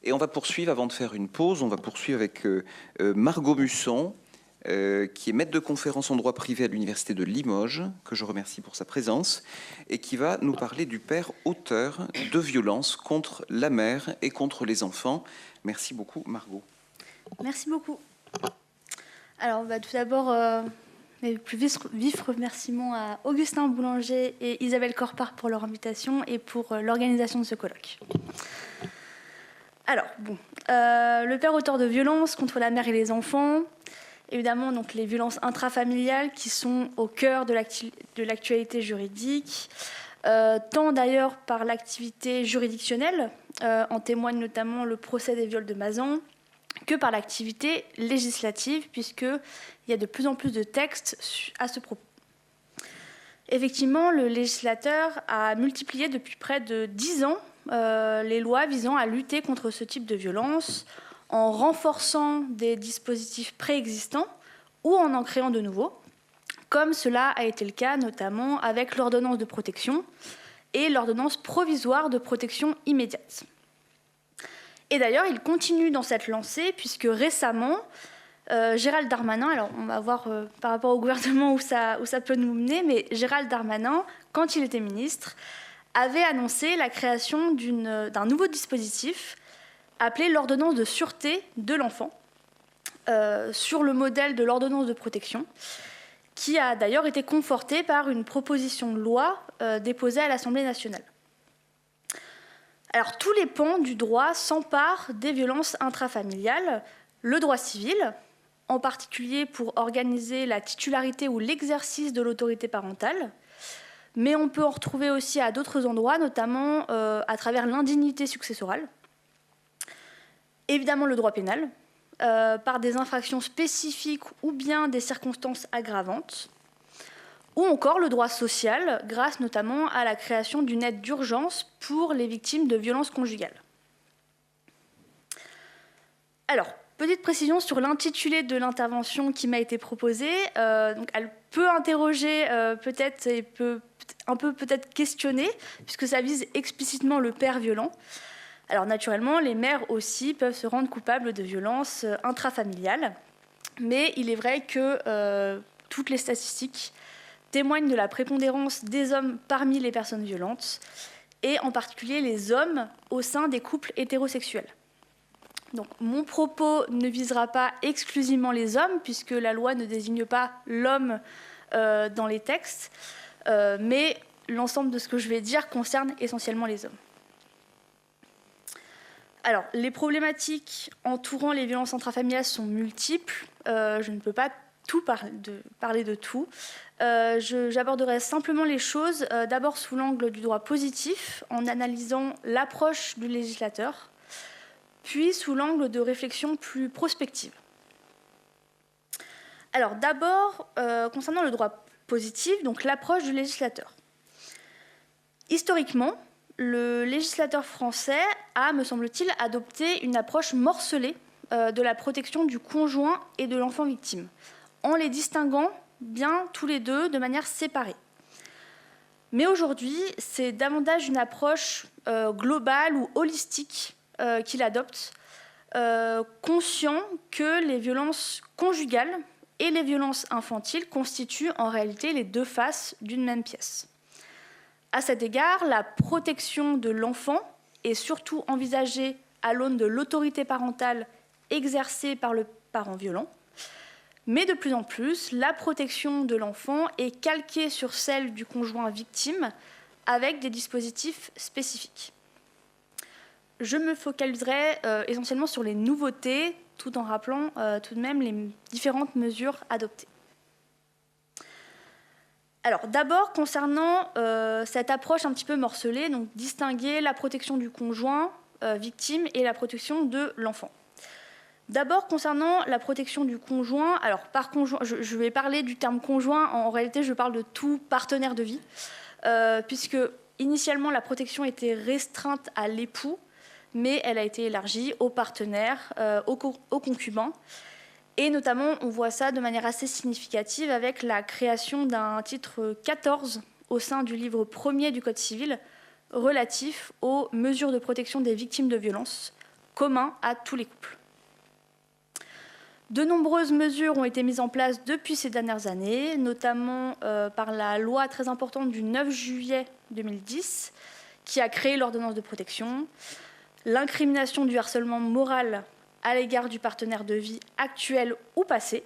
Et on va poursuivre, avant de faire une pause, on va poursuivre avec Margot Musson, qui est maître de conférence en droit privé à l'Université de Limoges, que je remercie pour sa présence, et qui va nous parler du père auteur de violences contre la mère et contre les enfants. Merci beaucoup, Margot. Merci beaucoup. Alors, tout d'abord, mes plus vifs remerciements à Augustin Boulanger et Isabelle Corpart pour leur invitation et pour l'organisation de ce colloque. Alors, le père auteur de violences contre la mère et les enfants, évidemment, donc les violences intrafamiliales qui sont au cœur de l'actualité juridique, tant d'ailleurs par l'activité juridictionnelle, en témoigne notamment le procès des viols de Mazan, que par l'activité législative, puisqu'il y a de plus en plus de textes à ce propos. Effectivement, le législateur a multiplié depuis près de 10 ans les lois visant à lutter contre ce type de violence, en renforçant des dispositifs préexistants ou en créant de nouveaux, comme cela a été le cas notamment avec l'ordonnance de protection et l'ordonnance provisoire de protection immédiate. Et d'ailleurs, il continue dans cette lancée, puisque récemment, Gérald Darmanin, alors on va voir par rapport au gouvernement où ça peut nous mener, mais Gérald Darmanin, quand il était ministre, avait annoncé la création d'un nouveau dispositif appelé l'ordonnance de sûreté de l'enfant, sur le modèle de l'ordonnance de protection, qui a d'ailleurs été confortée par une proposition de loi déposée à l'Assemblée nationale. Alors, tous les pans du droit s'emparent des violences intrafamiliales, le droit civil, en particulier pour organiser la titularité ou l'exercice de l'autorité parentale, mais on peut en retrouver aussi à d'autres endroits, notamment à travers l'indignité successorale. Évidemment, le droit pénal, par des infractions spécifiques ou bien des circonstances aggravantes, ou encore le droit social, grâce notamment à la création d'une aide d'urgence pour les victimes de violences conjugales. Alors, petite précision sur l'intitulé de l'intervention qui m'a été proposée. Donc, elle peut interroger peut-être et peut un peu peut-être questionner, puisque ça vise explicitement le père violent. Alors naturellement, les mères aussi peuvent se rendre coupables de violences intrafamiliales, mais il est vrai que toutes les statistiques témoignent de la prépondérance des hommes parmi les personnes violentes, et en particulier les hommes au sein des couples hétérosexuels. Donc, mon propos ne visera pas exclusivement les hommes, puisque la loi ne désigne pas l'homme dans les textes, mais l'ensemble de ce que je vais dire concerne essentiellement les hommes. Alors, les problématiques entourant les violences intrafamiliales sont multiples. Je ne peux pas parler de tout. J'aborderai simplement les choses d'abord sous l'angle du droit positif, en analysant l'approche du législateur, puis sous l'angle de réflexion plus prospective. Alors d'abord, concernant le droit positif, donc l'approche du législateur. Historiquement, le législateur français a, me semble-t-il, adopté une approche morcelée de la protection du conjoint et de l'enfant victime, en les distinguant bien tous les deux de manière séparée. Mais aujourd'hui, c'est davantage une approche globale ou holistique qu'il adopte, conscient que les violences conjugales et les violences infantiles constituent en réalité les deux faces d'une même pièce. À cet égard, la protection de l'enfant est surtout envisagée à l'aune de l'autorité parentale exercée par le parent violent, mais de plus en plus, la protection de l'enfant est calquée sur celle du conjoint victime avec des dispositifs spécifiques. Je me focaliserai essentiellement sur les nouveautés, tout en rappelant tout de même les différentes mesures adoptées. Alors d'abord, concernant cette approche un petit peu morcelée, donc distinguer la protection du conjoint victime et la protection de l'enfant. D'abord, concernant la protection du conjoint, alors par conjoint, je vais parler du terme conjoint, en réalité je parle de tout partenaire de vie, puisque initialement la protection était restreinte à l'époux, mais elle a été élargie aux partenaires, aux concubins. Et notamment, on voit ça de manière assez significative avec la création d'un titre 14 au sein du livre 1er du Code civil relatif aux mesures de protection des victimes de violences, commun à tous les couples. De nombreuses mesures ont été mises en place depuis ces dernières années, notamment par la loi très importante du 9 juillet 2010, qui a créé l'ordonnance de protection, l'incrimination du harcèlement moral à l'égard du partenaire de vie actuel ou passé,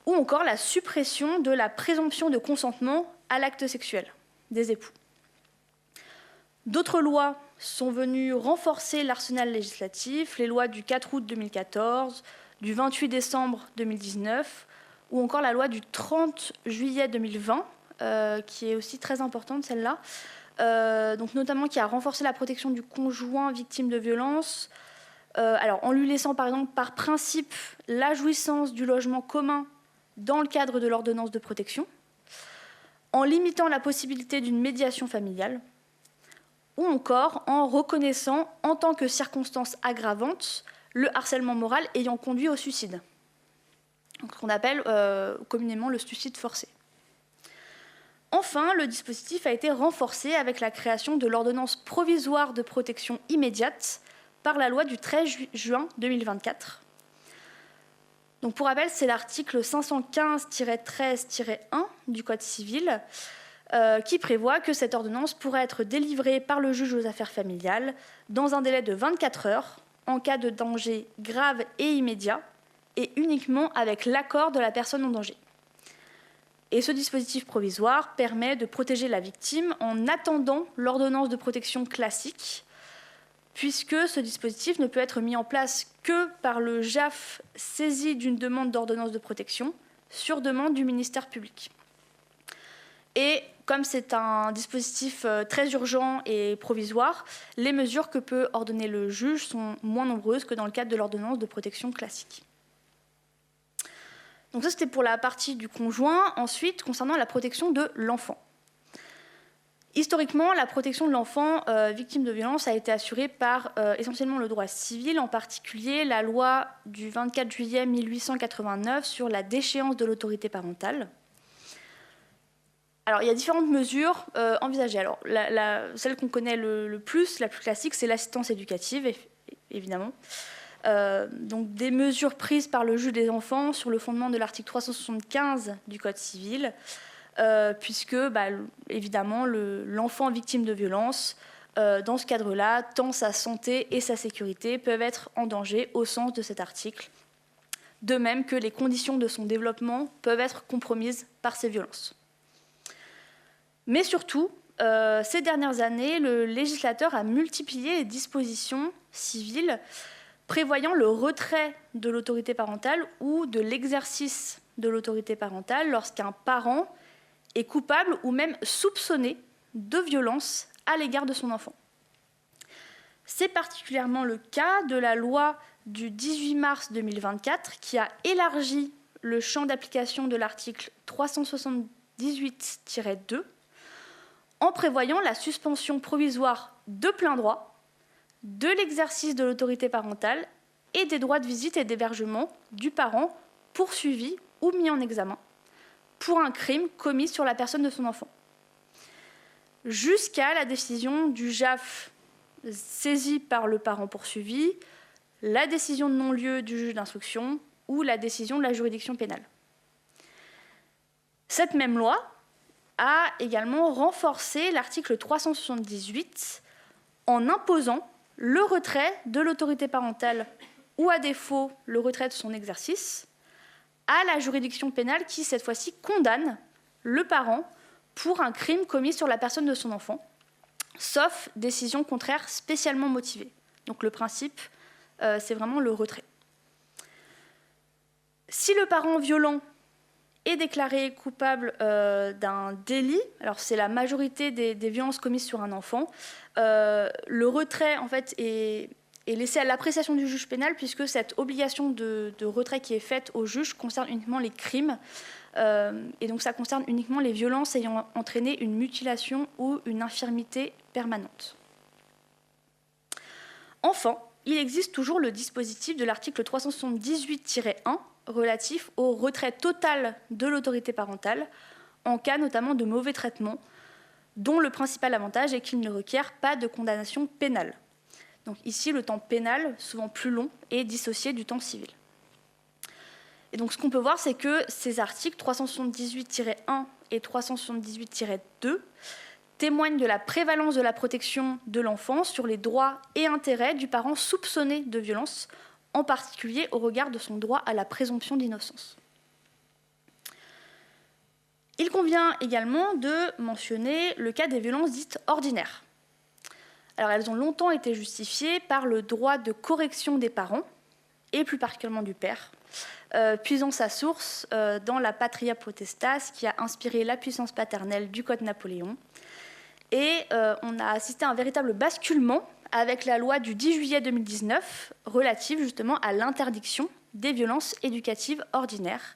ou encore la suppression de la présomption de consentement à l'acte sexuel des époux. D'autres lois sont venues renforcer l'arsenal législatif, les lois du 4 août 2014, du 28 décembre 2019, ou encore la loi du 30 juillet 2020, qui est aussi très importante celle-là, donc notamment qui a renforcé la protection du conjoint victime de violences, en lui laissant par exemple par principe la jouissance du logement commun dans le cadre de l'ordonnance de protection, en limitant la possibilité d'une médiation familiale, ou encore en reconnaissant en tant que circonstance aggravante le harcèlement moral ayant conduit au suicide, ce qu'on appelle communément le suicide forcé. Enfin, le dispositif a été renforcé avec la création de l'ordonnance provisoire de protection immédiate par la loi du 13 juin 2024. Donc pour rappel, c'est l'article 515-13-1 du Code civil qui prévoit que cette ordonnance pourra être délivrée par le juge aux affaires familiales dans un délai de 24 heures en cas de danger grave et immédiat et uniquement avec l'accord de la personne en danger. Et ce dispositif provisoire permet de protéger la victime en attendant l'ordonnance de protection classique, puisque ce dispositif ne peut être mis en place que par le JAF saisi d'une demande d'ordonnance de protection sur demande du ministère public. Et comme c'est un dispositif très urgent et provisoire, les mesures que peut ordonner le juge sont moins nombreuses que dans le cadre de l'ordonnance de protection classique. Donc ça, c'était pour la partie du conjoint. Ensuite, concernant la protection de l'enfant. Historiquement, la protection de l'enfant victime de violence a été assurée par essentiellement le droit civil, en particulier la loi du 24 juillet 1889 sur la déchéance de l'autorité parentale. Alors, il y a différentes mesures envisagées. Alors, celle qu'on connaît le plus, la plus classique, c'est l'assistance éducative, évidemment. Donc, des mesures prises par le juge des enfants sur le fondement de l'article 375 du Code civil, puisque, évidemment, l'enfant victime de violence, dans ce cadre-là, tant sa santé et sa sécurité peuvent être en danger au sens de cet article, de même que les conditions de son développement peuvent être compromises par ces violences. Mais surtout, ces dernières années, le législateur a multiplié les dispositions civiles prévoyant le retrait de l'autorité parentale ou de l'exercice de l'autorité parentale lorsqu'un parent est coupable ou même soupçonné de violence à l'égard de son enfant. C'est particulièrement le cas de la loi du 18 mars 2024 qui a élargi le champ d'application de l'article 378-2 en prévoyant la suspension provisoire de plein droit de l'exercice de l'autorité parentale et des droits de visite et d'hébergement du parent poursuivi ou mis en examen pour un crime commis sur la personne de son enfant, jusqu'à la décision du JAF saisi par le parent poursuivi, la décision de non-lieu du juge d'instruction ou la décision de la juridiction pénale. Cette même loi a également renforcé l'article 378 en imposant le retrait de l'autorité parentale ou à défaut le retrait de son exercice à la juridiction pénale qui, cette fois-ci, condamne le parent pour un crime commis sur la personne de son enfant, sauf décision contraire spécialement motivée. Donc le principe, c'est vraiment le retrait. Si le parent violent est déclaré coupable d'un délit, alors c'est la majorité des violences commises sur un enfant, le retrait en fait est laissé à l'appréciation du juge pénal puisque cette obligation de retrait qui est faite au juge concerne uniquement les crimes et donc ça concerne uniquement les violences ayant entraîné une mutilation ou une infirmité permanente. Enfin, il existe toujours le dispositif de l'article 378-1 relatif au retrait total de l'autorité parentale en cas notamment de mauvais traitement, dont le principal avantage est qu'il ne requiert pas de condamnation pénale. Donc ici, le temps pénal, souvent plus long, est dissocié du temps civil. Et donc ce qu'on peut voir, c'est que ces articles 378-1 et 378-2 témoignent de la prévalence de la protection de l'enfant sur les droits et intérêts du parent soupçonné de violence, en particulier au regard de son droit à la présomption d'innocence. Il convient également de mentionner le cas des violences dites ordinaires. Alors, elles ont longtemps été justifiées par le droit de correction des parents, et plus particulièrement du père, puisant sa source dans la Patria Potestas qui a inspiré la puissance paternelle du Code Napoléon. Et on a assisté à un véritable basculement avec la loi du 10 juillet 2019 relative justement à l'interdiction des violences éducatives ordinaires,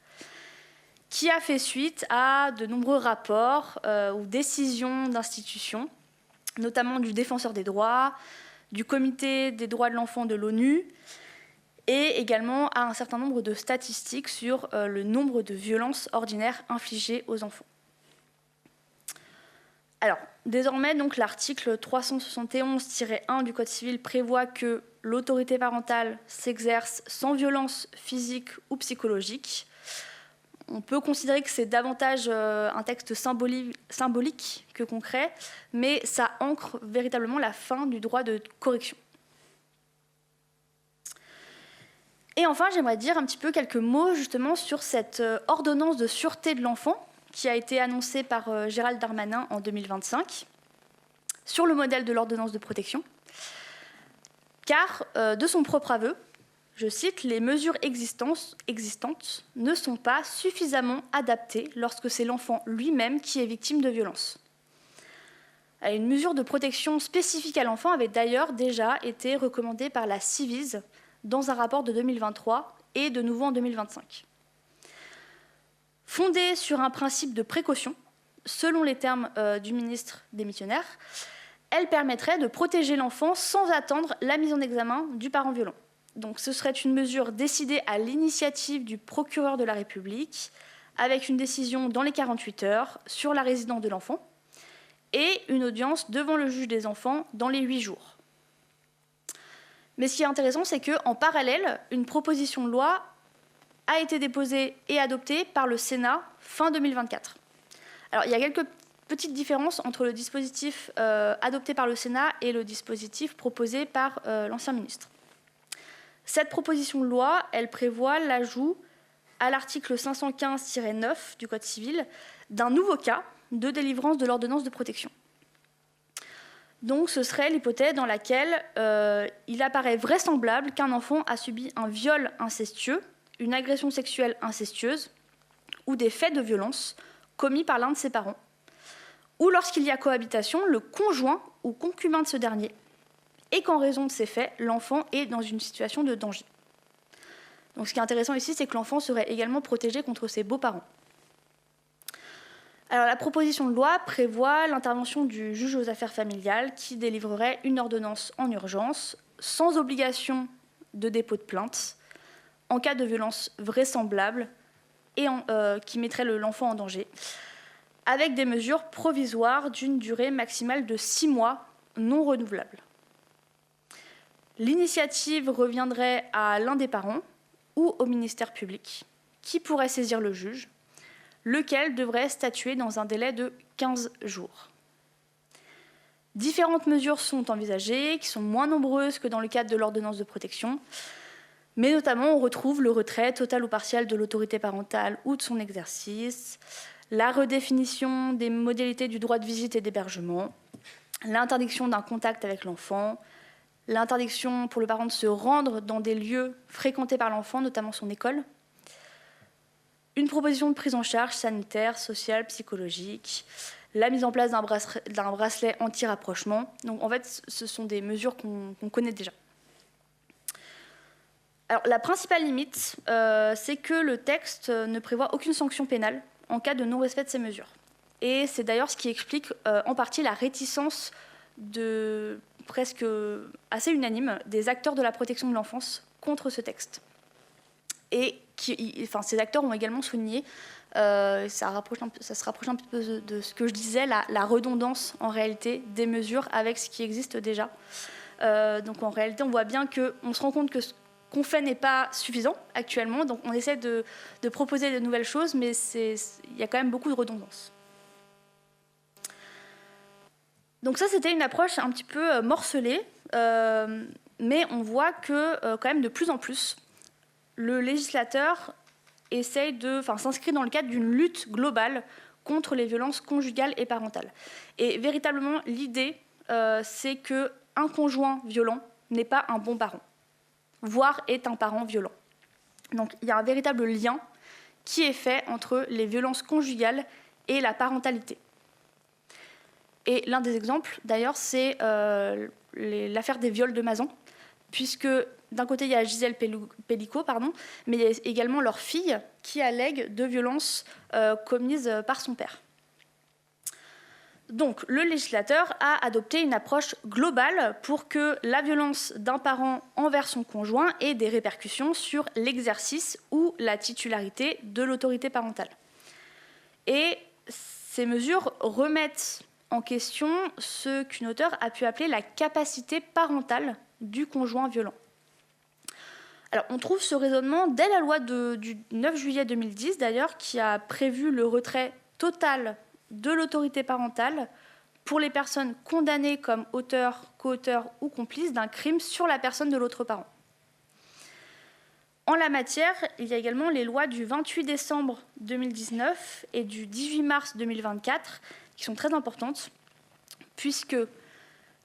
qui a fait suite à de nombreux rapports ou décisions d'institutions, notamment du Défenseur des droits, du Comité des droits de l'enfant de l'ONU, et également à un certain nombre de statistiques sur le nombre de violences ordinaires infligées aux enfants. Alors, désormais, donc, l'article 371-1 du Code civil prévoit que l'autorité parentale s'exerce sans violence physique ou psychologique. On peut considérer que c'est davantage un texte symbolique que concret, mais ça ancre véritablement la fin du droit de correction. Et enfin, j'aimerais dire un petit peu quelques mots justement sur cette ordonnance de sûreté de l'enfant qui a été annoncée par Gérald Darmanin en 2025, sur le modèle de l'ordonnance de protection, car de son propre aveu, je cite, « Les mesures existantes ne sont pas suffisamment adaptées lorsque c'est l'enfant lui-même qui est victime de violences. » Une mesure de protection spécifique à l'enfant avait d'ailleurs déjà été recommandée par la Ciivise dans un rapport de 2023 et de nouveau en 2025. Fondée sur un principe de précaution, selon les termes du ministre démissionnaire, elle permettrait de protéger l'enfant sans attendre la mise en examen du parent violent. Donc ce serait une mesure décidée à l'initiative du procureur de la République, avec une décision dans les 48 heures sur la résidence de l'enfant et une audience devant le juge des enfants dans les 8 jours. Mais ce qui est intéressant, c'est qu'en parallèle, une proposition de loi a été déposée et adoptée par le Sénat fin 2024. Alors, il y a quelques petites différences entre le dispositif adopté par le Sénat et le dispositif proposé par l'ancien ministre. Cette proposition de loi, elle prévoit l'ajout à l'article 515-9 du Code civil d'un nouveau cas de délivrance de l'ordonnance de protection. Donc ce serait l'hypothèse dans laquelle il apparaît vraisemblable qu'un enfant a subi un viol incestueux, une agression sexuelle incestueuse ou des faits de violence commis par l'un de ses parents, ou lorsqu'il y a cohabitation, le conjoint ou concubin de ce dernier, et qu'en raison de ces faits, l'enfant est dans une situation de danger. Donc ce qui est intéressant ici, c'est que l'enfant serait également protégé contre ses beaux-parents. Alors la proposition de loi prévoit l'intervention du juge aux affaires familiales qui délivrerait une ordonnance en urgence, sans obligation de dépôt de plainte, en cas de violence vraisemblable et qui mettrait l'enfant en danger, avec des mesures provisoires d'une durée maximale de 6 mois non renouvelables. L'initiative reviendrait à l'un des parents ou au ministère public, qui pourrait saisir le juge, lequel devrait statuer dans un délai de 15 jours. Différentes mesures sont envisagées, qui sont moins nombreuses que dans le cadre de l'ordonnance de protection, mais notamment on retrouve le retrait total ou partiel de l'autorité parentale ou de son exercice, la redéfinition des modalités du droit de visite et d'hébergement, l'interdiction d'un contact avec l'enfant, l'interdiction pour le parent de se rendre dans des lieux fréquentés par l'enfant, notamment son école, une proposition de prise en charge sanitaire, sociale, psychologique, la mise en place d'un bracelet anti-rapprochement. Donc en fait, ce sont des mesures qu'on connaît déjà. Alors, la principale limite, c'est que le texte ne prévoit aucune sanction pénale en cas de non-respect de ces mesures. Et c'est d'ailleurs ce qui explique en partie la réticence presque assez unanime des acteurs de la protection de l'enfance contre ce texte. Et ces acteurs ont également souligné, ça se rapproche un peu de ce que je disais, la redondance en réalité des mesures avec ce qui existe déjà. Donc en réalité, on voit bien qu'on se rend compte que ce qu'on fait n'est pas suffisant actuellement. Donc on essaie de proposer de nouvelles choses, mais il y a quand même beaucoup de redondance. Donc ça, c'était une approche un petit peu morcelée, mais on voit que quand même de plus en plus, le législateur s'inscrit dans le cadre d'une lutte globale contre les violences conjugales et parentales. Et véritablement, l'idée, c'est qu'un conjoint violent n'est pas un bon parent, voire est un parent violent. Donc il y a un véritable lien qui est fait entre les violences conjugales et la parentalité. Et l'un des exemples, d'ailleurs, c'est l'affaire des viols de Mazan, puisque d'un côté, il y a Gisèle Pelicot, mais il y a également leur fille qui allègue de violences commises par son père. Donc, le législateur a adopté une approche globale pour que la violence d'un parent envers son conjoint ait des répercussions sur l'exercice ou la titularité de l'autorité parentale. Et ces mesures remettent en question ce qu'une auteure a pu appeler la capacité parentale du conjoint violent. Alors, on trouve ce raisonnement dès la loi du 9 juillet 2010, d'ailleurs, qui a prévu le retrait total de l'autorité parentale pour les personnes condamnées comme auteurs, co-auteurs ou complices d'un crime sur la personne de l'autre parent. En la matière, il y a également les lois du 28 décembre 2019 et du 18 mars 2024 qui sont très importantes, puisque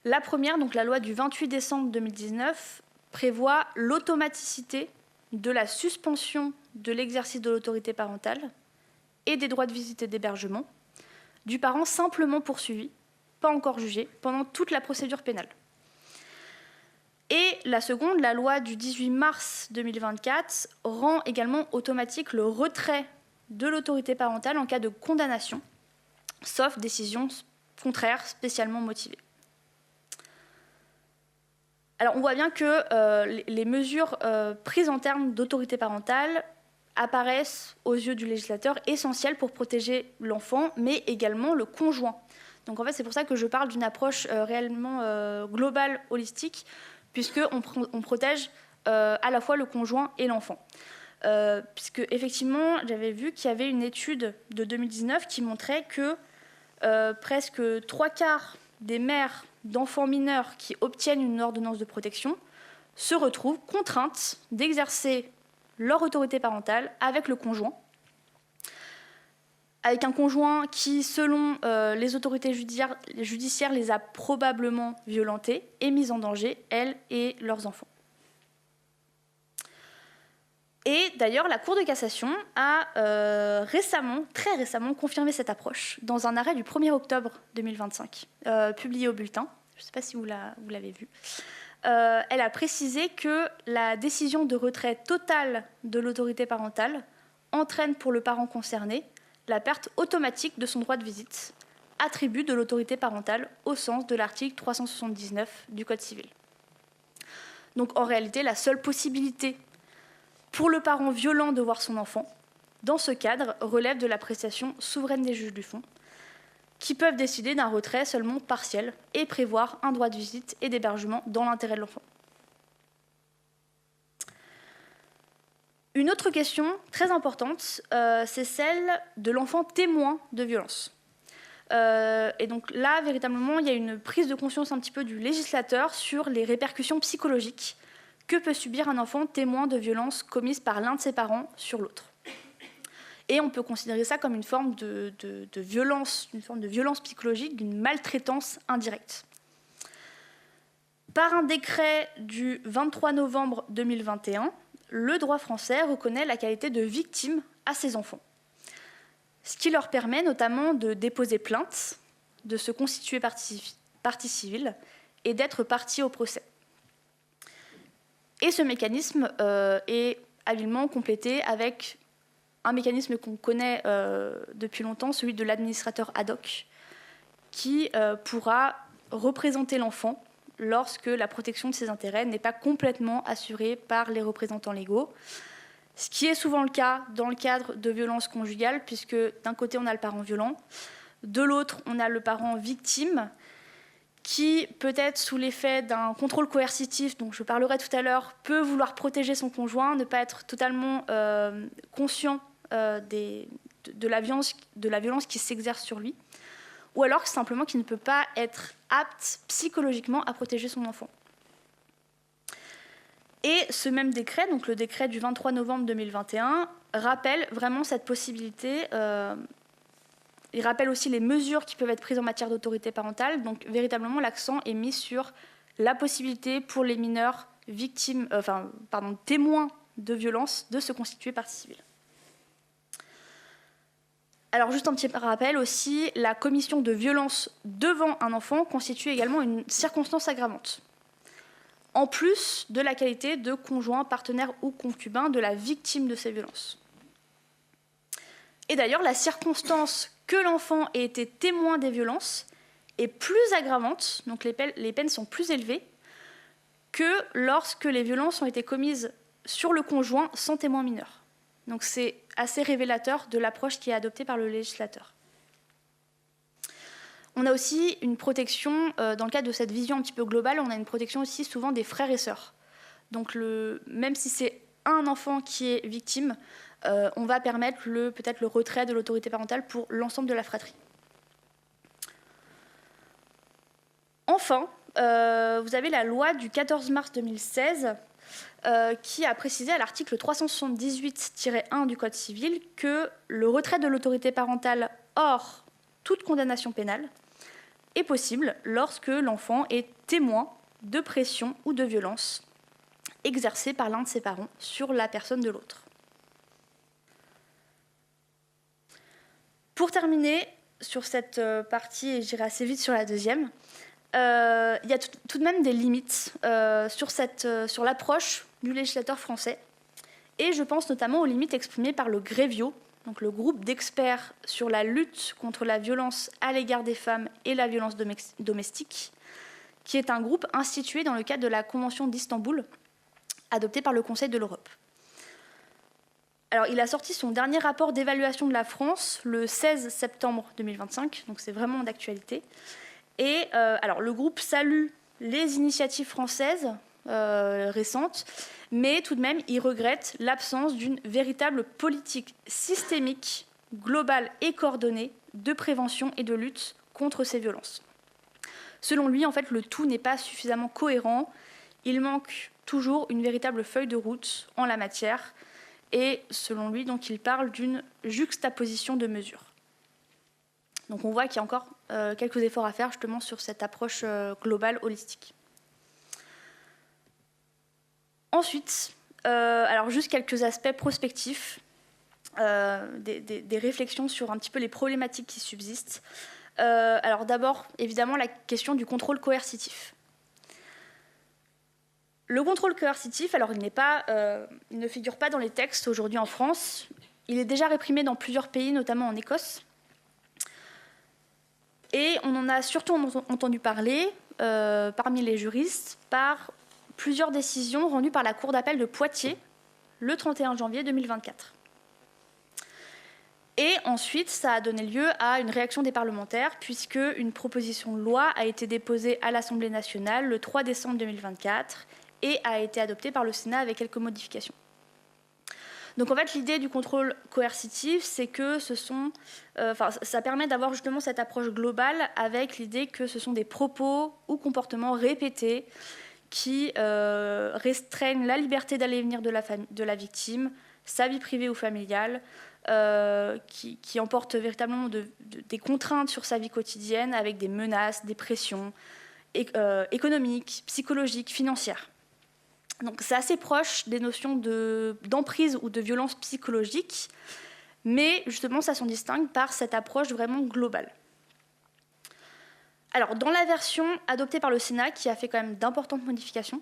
la première, donc la loi du 28 décembre 2019, prévoit l'automaticité de la suspension de l'exercice de l'autorité parentale et des droits de visite et d'hébergement du parent simplement poursuivi, pas encore jugé, pendant toute la procédure pénale. Et la seconde, la loi du 18 mars 2024, rend également automatique le retrait de l'autorité parentale en cas de condamnation, sauf décision contraire spécialement motivée. Alors on voit bien que les mesures prises en termes d'autorité parentale apparaissent aux yeux du législateur essentielles pour protéger l'enfant, mais également le conjoint. Donc en fait, c'est pour ça que je parle d'une approche réellement globale, holistique, puisqu'on protège à la fois le conjoint et l'enfant. Puisque effectivement, j'avais vu qu'il y avait une étude de 2019 qui montrait que presque 3/4 des mères d'enfants mineurs qui obtiennent une ordonnance de protection se retrouvent contraintes d'exercer leur autorité parentale avec le conjoint, avec un conjoint qui, selon les autorités judiciaires, les a probablement violentés et mis en danger, elles et leurs enfants. Et d'ailleurs, la Cour de cassation a très récemment, confirmé cette approche dans un arrêt du 1er octobre 2025, publié au Bulletin. Je ne sais pas si vous l'avez vu. Elle a précisé que la décision de retrait total de l'autorité parentale entraîne pour le parent concerné la perte automatique de son droit de visite, attribut de l'autorité parentale au sens de l'article 379 du Code civil. Donc en réalité, la seule possibilité pour le parent violent de voir son enfant, dans ce cadre, relève de l'appréciation souveraine des juges du fond, qui peuvent décider d'un retrait seulement partiel et prévoir un droit de visite et d'hébergement dans l'intérêt de l'enfant. Une autre question très importante, c'est celle de l'enfant témoin de violence. Et donc là, véritablement, il y a une prise de conscience un petit peu du législateur sur les répercussions psychologiques que peut subir un enfant témoin de violences commises par l'un de ses parents sur l'autre. Et on peut considérer ça comme une forme de violence, une forme de violence psychologique, d'une maltraitance indirecte. Par un décret du 23 novembre 2021, le droit français reconnaît la qualité de victime à ces enfants, ce qui leur permet notamment de déposer plainte, de se constituer partie civile et d'être partie au procès. Et ce mécanisme est habilement complété avec un mécanisme qu'on connaît depuis longtemps, celui de l'administrateur ad hoc, qui pourra représenter l'enfant lorsque la protection de ses intérêts n'est pas complètement assurée par les représentants légaux, ce qui est souvent le cas dans le cadre de violences conjugales, puisque d'un côté on a le parent violent, de l'autre on a le parent victime, qui, peut-être sous l'effet d'un contrôle coercitif, dont je parlerai tout à l'heure, peut vouloir protéger son conjoint, ne pas être totalement conscient de la violence qui s'exerce sur lui, ou alors simplement qu'il ne peut pas être apte psychologiquement à protéger son enfant. Et ce même décret, donc le décret du 23 novembre 2021, rappelle vraiment cette possibilité. Il rappelle aussi les mesures qui peuvent être prises en matière d'autorité parentale. Donc véritablement, l'accent est mis sur la possibilité pour les mineurs témoins de violences de se constituer partie civile. Alors juste un petit rappel aussi, la commission de violence devant un enfant constitue également une circonstance aggravante, en plus de la qualité de conjoint, partenaire ou concubin de la victime de ces violences. Et d'ailleurs, la circonstance que l'enfant ait été témoin des violences est plus aggravante, donc les peines sont plus élevées, que lorsque les violences ont été commises sur le conjoint sans témoin mineur. Donc c'est assez révélateur de l'approche qui est adoptée par le législateur. On a aussi une protection, dans le cadre de cette vision un petit peu globale, on a une protection aussi souvent des frères et sœurs. Donc même si c'est un enfant qui est victime, on va permettre peut-être le retrait de l'autorité parentale pour l'ensemble de la fratrie. Enfin, vous avez la loi du 14 mars 2016 qui a précisé à l'article 378-1 du Code civil que le retrait de l'autorité parentale hors toute condamnation pénale est possible lorsque l'enfant est témoin de pression ou de violence exercée par l'un de ses parents sur la personne de l'autre. Pour terminer sur cette partie, et j'irai assez vite sur la deuxième, il y a tout de même des limites sur l'approche du législateur français. Et je pense notamment aux limites exprimées par le GREVIO, donc le groupe d'experts sur la lutte contre la violence à l'égard des femmes et la violence domestique, qui est un groupe institué dans le cadre de la Convention d'Istanbul, adoptée par le Conseil de l'Europe. Alors, il a sorti son dernier rapport d'évaluation de la France le 16 septembre 2025, donc c'est vraiment d'actualité. Et alors, le groupe salue les initiatives françaises récentes, mais tout de même, il regrette l'absence d'une véritable politique systémique, globale et coordonnée de prévention et de lutte contre ces violences. Selon lui, en fait, le tout n'est pas suffisamment cohérent. Il manque toujours une véritable feuille de route en la matière. Et selon lui, donc, il parle d'une juxtaposition de mesures. Donc on voit qu'il y a encore quelques efforts à faire justement sur cette approche globale, holistique. Ensuite, alors juste quelques aspects prospectifs, des réflexions sur un petit peu les problématiques qui subsistent. Alors d'abord, évidemment, la question du contrôle coercitif. Le contrôle coercitif, alors il ne figure pas dans les textes aujourd'hui en France. Il est déjà réprimé dans plusieurs pays, notamment en Écosse. Et on en a surtout entendu parler, parmi les juristes, par plusieurs décisions rendues par la Cour d'appel de Poitiers le 31 janvier 2024. Et ensuite, ça a donné lieu à une réaction des parlementaires, puisque une proposition de loi a été déposée à l'Assemblée nationale le 3 décembre 2024 et a été adoptée par le Sénat avec quelques modifications. Donc en fait, l'idée du contrôle coercitif, c'est que ça permet d'avoir justement cette approche globale avec l'idée que ce sont des propos ou comportements répétés qui restreignent la liberté d'aller et venir de la victime, sa vie privée ou familiale, qui emportent véritablement des contraintes sur sa vie quotidienne avec des menaces, des pressions économiques, psychologiques, financières. Donc c'est assez proche des notions d'emprise ou de violence psychologique, mais justement ça s'en distingue par cette approche vraiment globale. Alors dans la version adoptée par le Sénat, qui a fait quand même d'importantes modifications,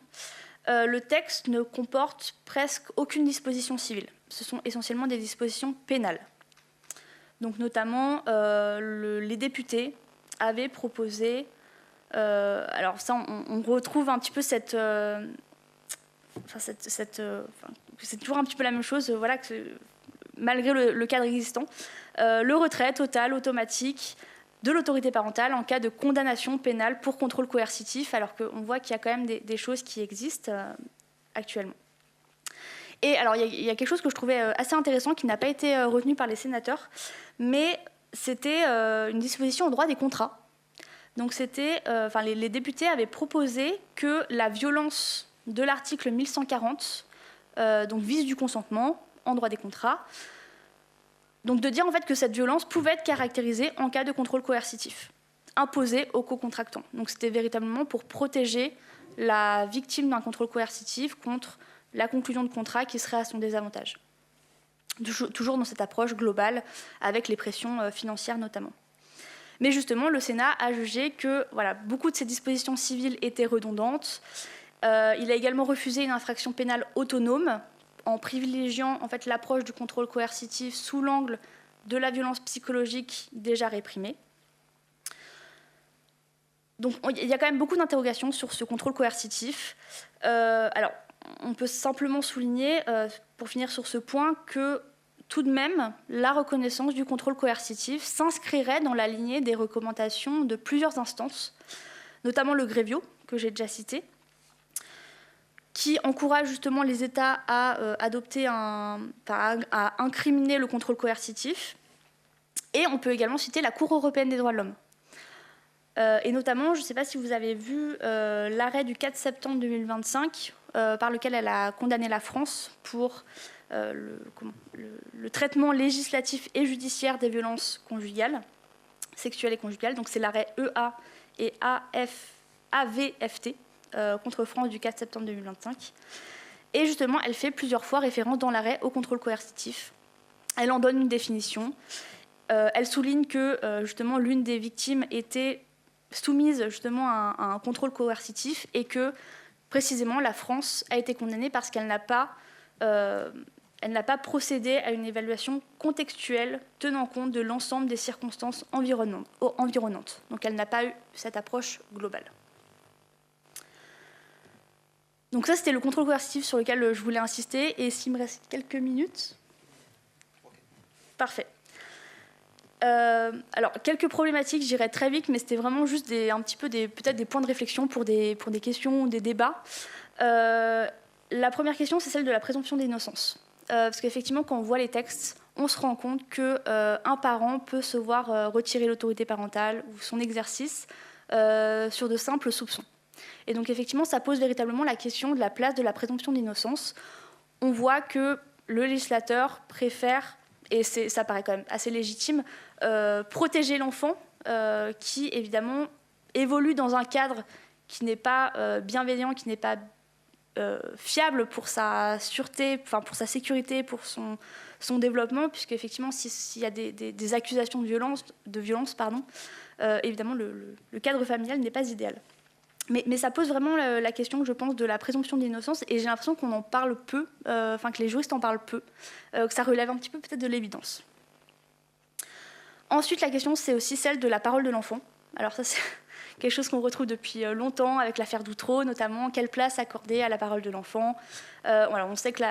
le texte ne comporte presque aucune disposition civile. Ce sont essentiellement des dispositions pénales. Donc notamment, les députés avaient proposé... alors ça, on retrouve un petit peu c'est toujours un petit peu la même chose, voilà, malgré le cadre existant. Le retrait total, automatique, de l'autorité parentale en cas de condamnation pénale pour contrôle coercitif, alors qu'on voit qu'il y a quand même des choses qui existent actuellement. Et alors, il y a quelque chose que je trouvais assez intéressant qui n'a pas été retenu par les sénateurs, mais c'était une disposition au droit des contrats. Donc, les députés avaient proposé que la violence de l'article 1140, donc vice du consentement en droit des contrats, donc de dire en fait que cette violence pouvait être caractérisée en cas de contrôle coercitif, imposé aux co-contractants. Donc, c'était véritablement pour protéger la victime d'un contrôle coercitif contre la conclusion de contrat qui serait à son désavantage. Toujours dans cette approche globale, avec les pressions financières notamment. Mais justement, le Sénat a jugé que beaucoup de ces dispositions civiles étaient redondantes. Il a également refusé une infraction pénale autonome, en privilégiant en fait, l'approche du contrôle coercitif sous l'angle de la violence psychologique déjà réprimée. Donc il y a quand même beaucoup d'interrogations sur ce contrôle coercitif. Alors, on peut simplement souligner, pour finir sur ce point, que tout de même, la reconnaissance du contrôle coercitif s'inscrirait dans la lignée des recommandations de plusieurs instances, notamment le Grevio, que j'ai déjà cité, qui encourage justement les États à à incriminer le contrôle coercitif. Et on peut également citer la Cour européenne des droits de l'homme. Et notamment, je ne sais pas si vous avez vu l'arrêt du 4 septembre 2025, par lequel elle a condamné la France pour le traitement législatif et judiciaire des violences conjugales, sexuelles et conjugales. Donc c'est l'arrêt EA et AVFT contre France du 4 septembre 2025. Et justement, elle fait plusieurs fois référence dans l'arrêt au contrôle coercitif. Elle en donne une définition. Elle souligne que justement l'une des victimes était soumise justement à un contrôle coercitif et que précisément la France a été condamnée parce qu'elle n'a pas procédé à une évaluation contextuelle tenant compte de l'ensemble des circonstances environnantes. Donc elle n'a pas eu cette approche globale. Donc ça, c'était le contrôle coercitif sur lequel je voulais insister. Et s'il me reste quelques minutes... Parfait. Alors, quelques problématiques, j'irai très vite, mais c'était vraiment juste peut-être des points de réflexion pour des questions ou des débats. La première question, c'est celle de la présomption d'innocence. Parce qu'effectivement, quand on voit les textes, on se rend compte qu'un parent peut se voir retirer l'autorité parentale ou son exercice sur de simples soupçons. Et donc, effectivement, ça pose véritablement la question de la place de la présomption d'innocence. On voit que le législateur préfère, et ça paraît quand même assez légitime, protéger l'enfant qui, évidemment, évolue dans un cadre qui n'est pas bienveillant, qui n'est pas fiable pour sa sûreté, pour sa sécurité, pour son développement, puisque effectivement, s'il y a des accusations de violence, évidemment, le cadre familial n'est pas idéal. Mais ça pose vraiment la question, je pense, de la présomption d'innocence, et j'ai l'impression qu'on en parle peu, que les juristes en parlent peu, que ça relève un petit peu peut-être de l'évidence. Ensuite, la question, c'est aussi celle de la parole de l'enfant. Alors ça, c'est quelque chose qu'on retrouve depuis longtemps, avec l'affaire d'Outreau, notamment, quelle place accorder à la parole de l'enfant. On sait que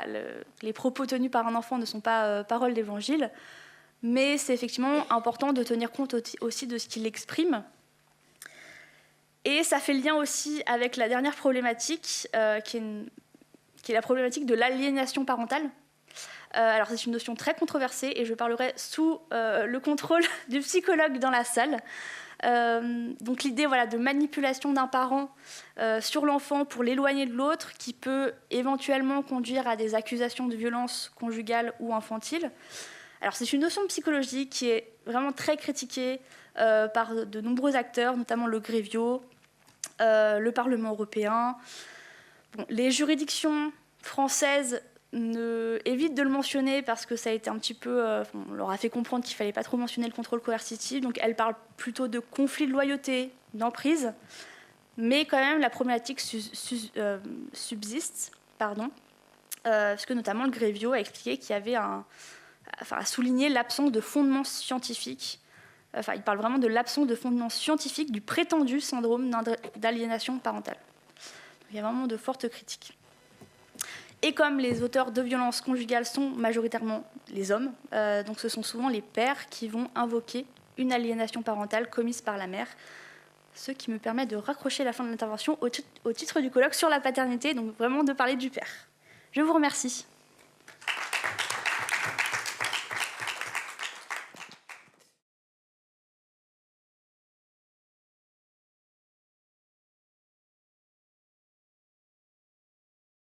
les propos tenus par un enfant ne sont pas paroles d'évangile, mais c'est effectivement important de tenir compte aussi de ce qu'il exprime. Et ça fait lien aussi avec la dernière problématique, qui est la problématique de l'aliénation parentale. Alors c'est une notion très controversée et je parlerai sous le contrôle du psychologue dans la salle. Donc l'idée de manipulation d'un parent sur l'enfant pour l'éloigner de l'autre, qui peut éventuellement conduire à des accusations de violence conjugale ou infantile. Alors c'est une notion psychologique qui est vraiment très critiquée par de nombreux acteurs, notamment le Grevio, le Parlement européen. Bon, les juridictions françaises évitent de le mentionner parce que ça a été un petit peu... on leur a fait comprendre qu'il ne fallait pas trop mentionner le contrôle coercitif, donc elles parlent plutôt de conflit de loyauté, d'emprise, mais quand même la problématique subsiste, parce que notamment le Grevio a expliqué qu'il y avait a souligné l'absence de fondement scientifique. Il parle vraiment de l'absence de fondement scientifique du prétendu syndrome d'aliénation parentale. Il y a vraiment de fortes critiques. Et comme les auteurs de violences conjugales sont majoritairement les hommes, donc ce sont souvent les pères qui vont invoquer une aliénation parentale commise par la mère. Ce qui me permet de raccrocher la fin de l'intervention au titre du colloque sur la paternité, donc vraiment de parler du père. Je vous remercie.